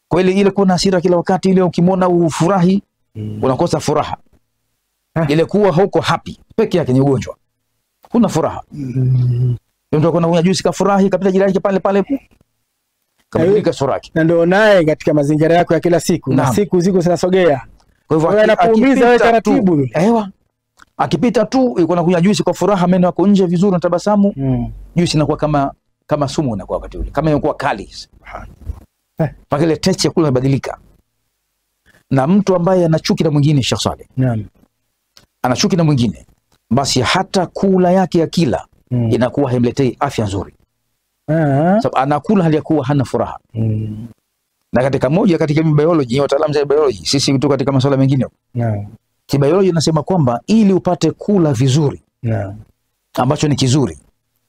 Kwa ile kuna hasira kila wakati, ile ukimwona ufurahi unakosa furaha. Ile kuwa huko happy peke yake ni ugonjwa. Huna furaha. Ndio unakuwa juzi kafurahi kapita jirani pale pale. Kabadilika sura yake. Na ndio naye katika mazingira yako ya kila siku. Na siku ziko zinasogea. Kwa hivyo anakuumiza wewe taratibu yule. Ewa. Akipita tu yuko anakunywa juisi kwa furaha, meno yako nje vizuri na tabasamu. Juisi inakuwa kama sumu inakuwa wakati ule. Kama inakuwa kali. Paka ile taste ya kula inabadilika. Na mtu ambaye ana chuki na mwingine, Sheikh Saleh. Ana chuki na mwingine, basi hata kula yake ya kila inakuwa haimletei afya nzuri. Sababu anakula hali ya kuwa hana furaha. Na katika biology, wataalamu wa biology, sisi tu katika masuala mengine. Kibiology inasema kwamba ili upate kula vizuri, ambacho ni kizuri,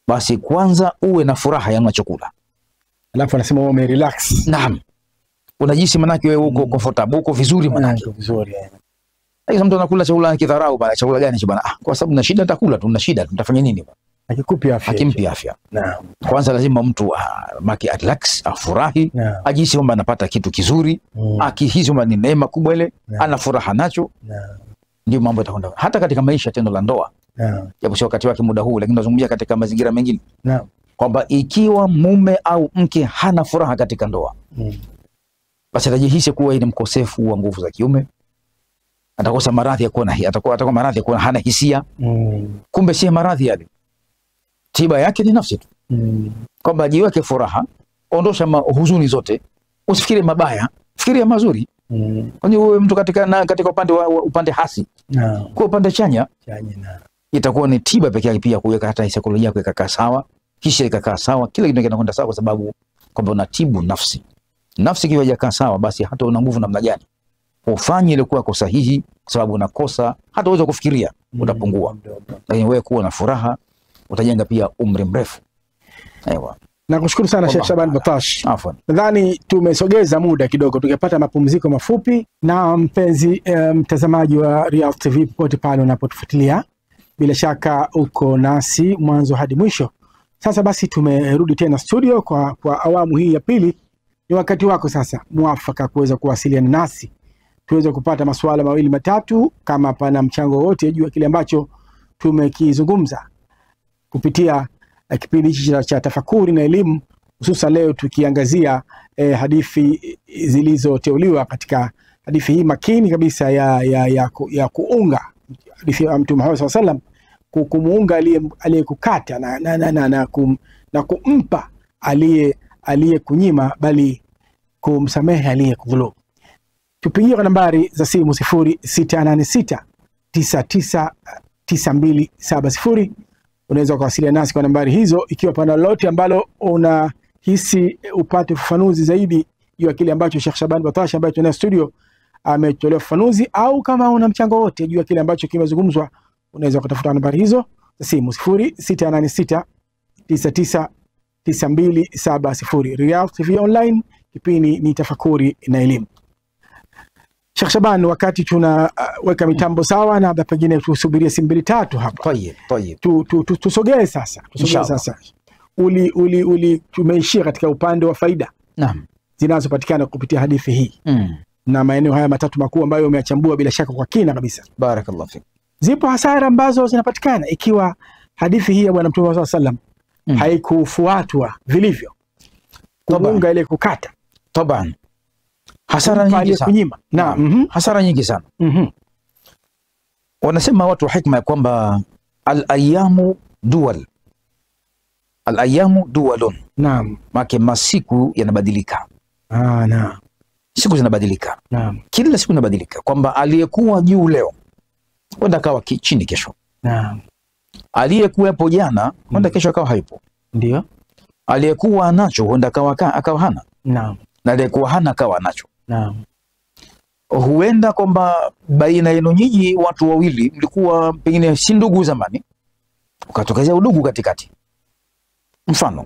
basi kwanza uwe na furaha ya unachokula. Alafu anasema wewe umerelax. Naam. Unajisi manake wewe uko comfortable, uko vizuri manake. Vizuri. Lakini mtu anakula chakula kidharau bana, chakula gani hicho bana? Kwa sababu na shida nitakula tu, na shida tutafanya nini bana? Akikupi afya. Akimpi afya. Naam. Kwanza lazima mtu maki relax, afurahi, ajisi kwamba anapata kitu kizuri, akihisi kwamba ni neema kubwa ile, ana furaha nacho. Ndio mambo yatakwenda. Hata katika maisha tendo la ndoa. Japo sio wakati wake muda huu, lakini tunazungumzia katika mazingira mengine. Kwamba ikiwa mume au mke hana furaha katika ndoa, basi atajihisi kuwa ni mkosefu wa nguvu za kiume. Atakosa maradhi ya kuwa atakuwa maradhi ya kuwa hana hisia. Kumbe si maradhi yale. Tiba yake ni nafsi tu. Kwamba jiweke furaha, ondosha huzuni zote, usifikiri mabaya, fikiria mazuri. Kwani wewe mtu katika upande hasi. Kwa upande chanya itakuwa ni tiba pekee yake, pia kuweka hata saikolojia yako ikakaa sawa, kisha ikakaa sawa, kila kitu kinakwenda sawa, kwa sababu kwamba unatibu nafsi. Nafsi ikiwa haijakaa sawa, basi hata una nguvu namna gani ufanye ile kuwa sahihi, kwa sababu unakosa hata uwezo kufikiria utapungua. Lakini wewe kuwa na furaha utajenga pia umri mrefu. Aiwa. Nakushukuru sana Sheikh Shaban Batash. Nadhani tumesogeza muda kidogo, tungepata mapumziko mafupi. Na mpenzi mtazamaji wa Riyadh TV popote pale unapotufuatilia, bila shaka uko nasi mwanzo hadi mwisho. Sasa basi tumerudi tena studio kwa awamu hii ya pili. Ni wakati wako sasa muafaka kuweza kuwasiliana nasi, tuweze kupata masuala mawili matatu, kama pana mchango wote juu ya kile ambacho tumekizungumza kupitia kipindi hichi cha tafakuri na elimu, hususan leo tukiangazia hadithi zilizoteuliwa katika hadithi hii makini kabisa ya kuunga hadithi ya Mtume Muhammad sallallahu alaihi wasallam, kumuunga aliyekukata na kumpa aliyekunyima, bali kumsamehe aliyekudhulumu. Tupigie kwa nambari za simu 0686 999270. Unaweza kuwasiliana nasi kwa nambari hizo, ikiwa pana lolote ambalo unahisi upate ufafanuzi zaidi juu ya kile ambacho Sheikh Shaban Batash ambaye tuna studio ametolea ufafanuzi, au kama una mchango wote juu ya kile ambacho kimezungumzwa unaweza kutafuta nambari hizo za simu 0686999270. Riyadh TV Online, kipindi ni Tafakuri na Elimu. Sheikh Shaban, wakati tunaweka mitambo sawa, na pengine tusubirie simu 2-3 hapa. Tayeb. Tusogee sasa. Tumeishia katika upande wa faida. Naam. Zinazopatikana kupitia hadithi hii. Na maeneo haya matatu makuu ambayo umeachambua bila shaka kwa kina kabisa. Barakallahu fik. Zipo hasara ambazo zinapatikana ikiwa hadithi hii ya Bwana Mtume sallallahu alaihi wasallam haikufuatwa vilivyo. Kumunga ile kukata. Taban. Hasara nyingi sana. Naam. Hasara nyingi sana. Wanasema watu wa hikma kwamba al-ayamu duwal. Al-ayamu duwalun. Naam. Maana masiku yanabadilika. Naam. Siku zinabadilika. Naam. Kila siku inabadilika, kwamba aliyekuwa juu leo huenda akawa chini kesho. Naam. Aliyekuwepo jana huenda kesho akawa hayupo. Ndio. Aliyekuwa nacho huenda akawa hana. Naam. Na aliyekuwa hana akawa nacho. Naam. Huenda kwamba baina yenu nyinyi watu wawili mlikuwa pengine si ndugu zamani, ukatokezea udugu katikati. Mfano,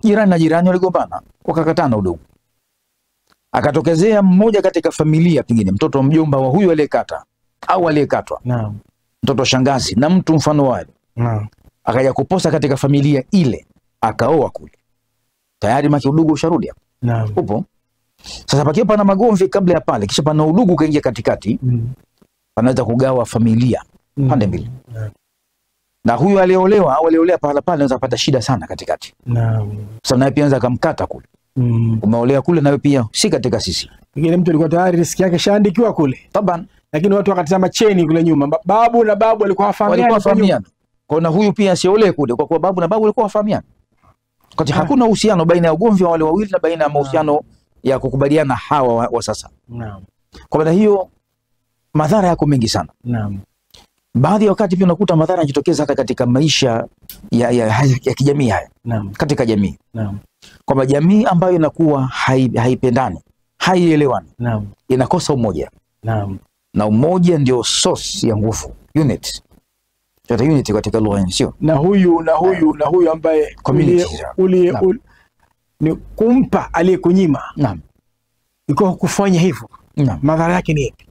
jirani na jirani waligombana, wakakatana udugu. Akatokezea mmoja katika familia, pengine mtoto wa mjomba wa huyu aliyekata au aliyekatwa. Naam. Mtoto wa shangazi na mtu mfano wale. Naam. Akaja kuposa katika familia ile, akaoa kule. Tayari maki udugu usharudi hapo. Naam. Upo. Sasa pakiwa pana magomvi kabla ya pale, kisha pana udugu kaingia katikati, panaweza kugawa familia pande mbili. Na huyu aliolewa au aliolea pale anaweza kupata shida sana katikati. Naam. Sasa naye pia anaweza kumkata kule. Umeolea kule nawe pia si katika sisi. Pengine mtu alikuwa tayari riski yake shaandikiwa kule. Taban. Lakini watu wakatazama cheni kule nyuma. Babu na babu walikuwa wafahamiana. Kwa na huyu pia asiolee kule kwa kuwa babu na babu walikuwa wafahamiana. Kati hakuna uhusiano baina ya ugomvi wa wale wawili na baina ya mahusiano ya kukubaliana hawa wa sasa. Naam. Kwa maana hiyo madhara yako mengi sana. Naam. Baadhi ya wakati pia unakuta madhara yanajitokeza hata katika maisha ya kijamii haya. Naam. Katika jamii. Naam. Kwamba jamii ambayo inakuwa haipendani, haielewani. Naam. Inakosa umoja. Naam. Na umoja ndio source ya nguvu. Unit. Tata unity katika lugha, sio? Na huyu ambaye ni kumpa aliyekunyima. Naam. Iko kufanya hivyo. Naam. Madhara yake ni yapi?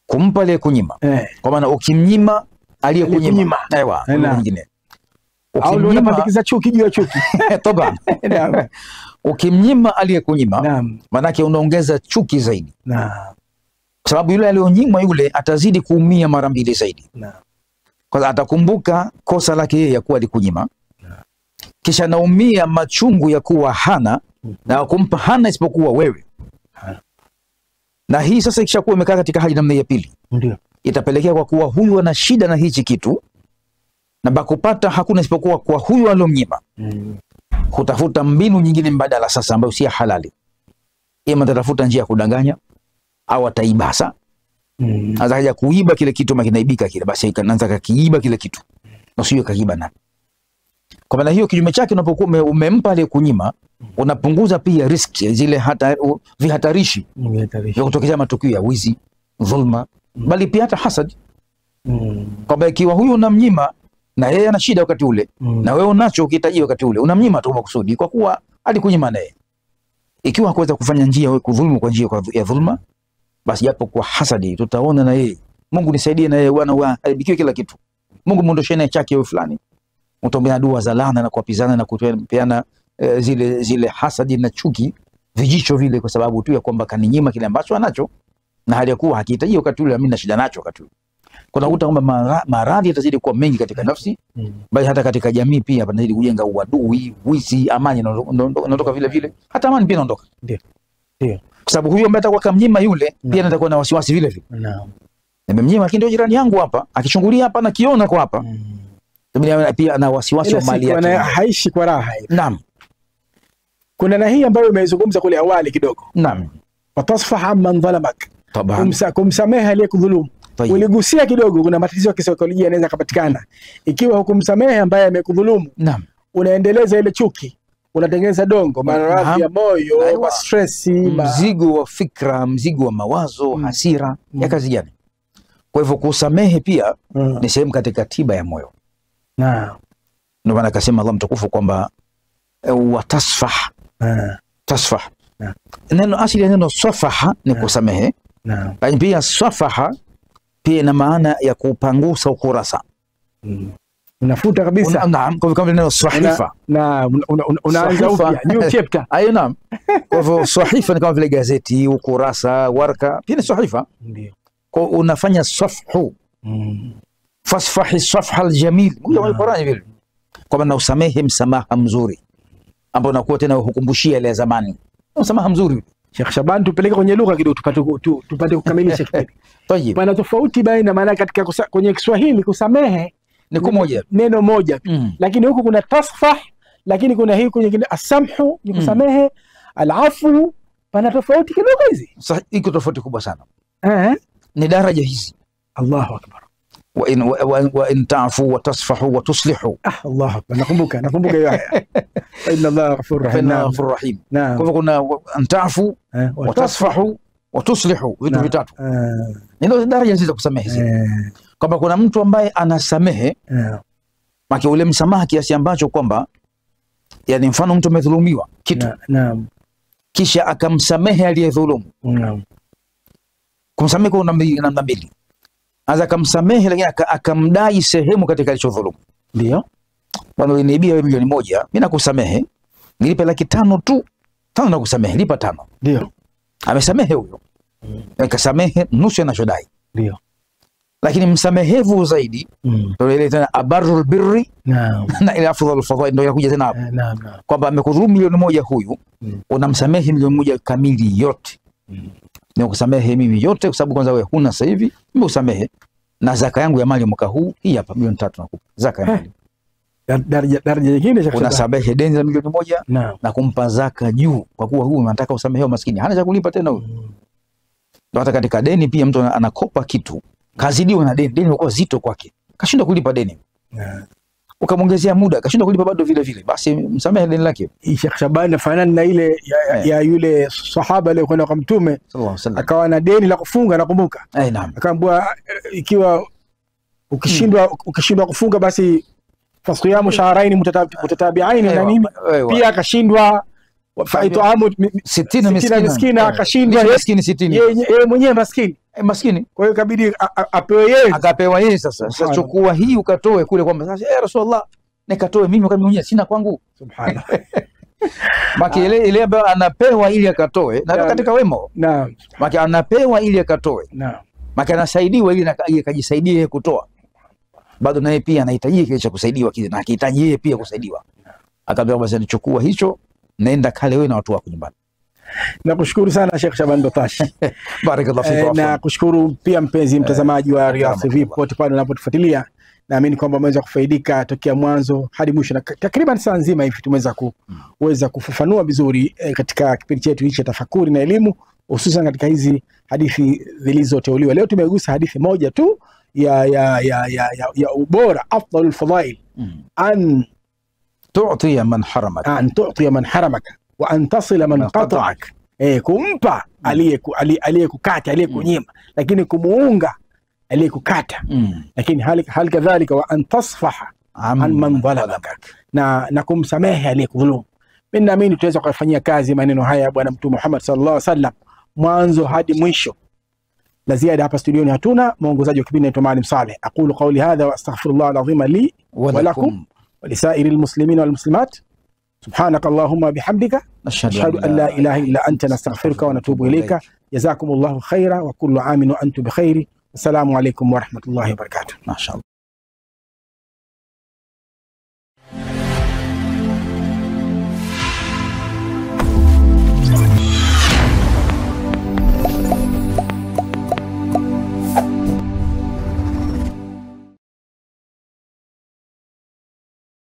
Kumpa aliyekunyima. Kwa maana ukimnyima aliyekunyima. Aiwa, nyingine. Ukimnyima unapandikiza chuki juu ya chuki. Toba. Naam. Ukimnyima aliyekunyima, maana yake unaongeza chuki zaidi. Naam. Kwa sababu yule aliyonyimwa yule atazidi kuumia mara mbili zaidi. Naam. Kwa atakumbuka kosa lake yeye ya kuwa alikunyima. Kisha naumia machungu ya kuwa hana na kumpa hana isipokuwa wewe. Na hii sasa ikishakuwa imekaa katika hali namna ya pili, ndio itapelekea kwa kuwa huyu ana shida na hichi kitu na bakupata hakuna isipokuwa kwa huyu alomnyima. Hutafuta mbinu nyingine mbadala sasa ambayo si halali. Ima tatafuta njia ya kudanganya au ataibasa. Anza haja kuiba kile kitu makinaibika kile, basi ikaanza kakiiba kile kitu. Na sio kakiiba nani. Kwa maana hiyo kinyume chake unapokuwa umempa ile kunyima, unapunguza pia risk zile vihatarishi vya kutokezea matukio ya wizi, dhulma, bali pia hata hasad. Kwamba ikiwa huyu unamnyima na yeye ana shida wakati ule, na wewe unacho ukihitaji wakati ule, unamnyima tu makusudi kwa kuwa alikunyima naye. Ikiwa hakuweza kufanya njia wewe kudhulumu kwa njia ya dhulma, basi japo kwa hasadi tutaona na yeye, Mungu nisaidie na yeye bwana haribikiwe kila kitu. Mungu muondoshe naye chake wewe fulani. Mtombea dua za laana na kuapizana na kupeana zile hasadi na chuki, vijicho vile, kwa sababu tu ya kwamba kaninyima kile ambacho anacho na hali ya kuwa hakihitaji wakati ule, mimi na shida nacho wakati ule. Kuna kuta kwamba maradhi yatazidi kuwa mengi katika nafsi, bali hata katika jamii pia panazidi kujenga uadui, wizi, amani inaondoka vile vile, hata amani pia inaondoka. Ndio. Kwa sababu huyo ambaye atakuwa kamnyima yule pia atakuwa na wasiwasi vile vile. Naam. Nimemnyima lakini ndio jirani yangu hapa, akichungulia hapa na kiona kwa hapa. Pia ana wasiwasi wa mali yake. Haishi kwa raha. Naam. Kuna na hii ambayo imezungumza kule awali kidogo. Naam. Watasfaha man dhalamak. Taban. Kumsamehe aliyekudhulumu. Uligusia kidogo, kuna matatizo ya kisaikolojia yanaweza kupatikana ikiwa hukumsamehe ambaye amekudhulumu. Naam. Unaendeleza ile chuki, unatengeneza dongo, maradhi ya moyo, wa stress, mzigo wa fikra, mzigo wa mawazo, hasira ya kazi gani? Kwa hivyo kusamehe pia ni sehemu katika tiba ya moyo. Naam. Ndio maana akasema Allah mtukufu kwamba watasfah. Tasfah. Neno asili ya neno safaha ni kusamehe. Naam. Lakini pia safaha pia ina maana ya kupangusa ukurasa. Unafuta kabisa. Naam, kwa hivyo neno sahifa. Naam, unaanza upya, new chapter. Ayo, naam. Kwa hivyo sahifa ni kama vile gazeti, ukurasa, waraka, pia ni sahifa. Ndio. Kwa unafanya safhu. Fasfahi safha aljamil. Mungu Qur'ani vile. Kwa maana usamehe msamaha mzuri ambao unakuwa tena hukumbushia ile zamani. Msamaha mzuri. Sheikh Shaban, tupeleke kwenye lugha kidogo tupate kukamilisha kitu. Tayeb. Pana tofauti baina, maana katika kwenye Kiswahili kusamehe ni kumoja, neno moja. Lakini huku kuna tasfah, lakini kuna hii kwenye asamhu ni kusamehe, alafu pana tofauti kidogo hizi. Iko tofauti kubwa sana. Ni daraja hizi. Allahu akbar. wa in ta'fu wa tasfahu wa tuslihu. Allahu akbar. Nakumbuka hiyo aya. Inna Allaha ghafurur rahim. Kwa hivyo kuna an ta'fu wa tasfahu wa tuslihu, vitu vitatu. Ndio daraja hizi za kusamehe. Kwamba kuna mtu ambaye anasamehe maki ule msamaha kiasi ambacho kwamba, yani mfano mtu amedhulumiwa kitu, kisha akamsamehe aliyedhulumu. Kumsamehe kuna namna mbili. Anza kumsamehe, lakini akamdai sehemu katika alichodhulumu. Ndio. Bwana, uliniibia milioni 1, mimi nakusamehe, nilipe 500,000 tu. 5 na kusamehe, lipa 5. Ndio. Amesamehe huyo. Akasamehe nusu anachodai. Ndio. Lakini msamehevu zaidi ndio ile tena abarrul birri na ila afdhalul fadhail, ndio inakuja tena hapo. Kwamba amekudhulumu milioni 1 huyu, unamsamehe milioni 1 kamili yote. Ni kusamehe mimi yote kwa sababu kwanza wewe huna sasa hivi, mimi usamehe na zaka yangu ya mali mwaka huu hii hapa milioni 3 nakupa zaka ya mali. Daraja nyingine unasamehe deni la milioni 1 na kumpa zaka juu, kwa kuwa huyu anataka usamehe maskini, hana cha kulipa tena huyu. Ndio hata katika deni pia mtu anakopa kitu, kazidiwa na deni lilikuwa zito kwake, kashindwa kulipa deni. Ukamwongezea muda, kashindwa kulipa bado vile vile, basi msamehe deni lake. Sheikh Shaban nafanana na ile ya yule sahaba aliyekwenda kwa Mtume sallallahu alaihi wasallam, akawa na deni la kufunga, nakumbuka. Naam. Akaambiwa ikiwa ukishindwa kufunga basi fasiyamu shahrain mutatabi'ain na nini, pia akashindwa faitaamu 60 miskina, akashindwa miskini 60, yeye mwenyewe maskini. Kwa hiyo ikabidi apewe yeye, akapewa yeye. Sasa chukua hii ukatoe kule, kwamba sasa Rasulullah nikatoe mimi kama mwenyewe sina kwangu. Subhanallah. Maki ile ambayo anapewa ili akatoe, na katika wemo. Naam. Maki anapewa ili akatoe. Naam. Maki anasaidiwa ili akajisaidie yeye kutoa. Bado naye pia anahitaji kile cha kusaidiwa kile, na akihitaji yeye pia kusaidiwa. Akaambia basi nichukua hicho, nenda kale wewe na watu wako nyumbani. Nakushukuru sana Sheikh Shaban Batash. Barakallahu fik. Na kushukuru pia mpenzi mtazamaji wa Riyadh TV popote pale unapotufuatilia. Naamini kwamba umeweza kufaidika tokea mwanzo hadi mwisho, na takriban saa nzima hivi tumeweza kuweza kufafanua vizuri katika kipindi chetu hichi cha tafakuri na elimu, hususan katika hizi hadithi zilizoteuliwa. Leo tumegusa hadithi moja tu ya ubora, afdalul fadhail, an tu'ti man haramaka wa an tasila man qata'ak. Kumpa aliyekukata, aliyekunyima, lakini kumuunga aliyekukata. Lakini hali kadhalika wa an tasfaha an man dhalamaka, na kumsamehe aliyekudhulumu. Mimi naamini tuweza kufanyia kazi maneno haya bwana Mtume Muhammad sallallahu alaihi wasallam mwanzo hadi mwisho. La ziada hapa studioni hatuna. Mwongozaji wa kipindi naitwa Maalim Saleh. Aqulu qawli hadha wa astaghfirullah alazim li wa lakum wa lisairil muslimin wal muslimat. سبحانك اللهم بحمدك نشهد أن لا إله إلا أنت نستغفرك ونتوب إليك. جزاكم الله خيرا وكل عام وأنتم بخير. السلام عليكم ورحمة الله وبركاته. ما شاء الله.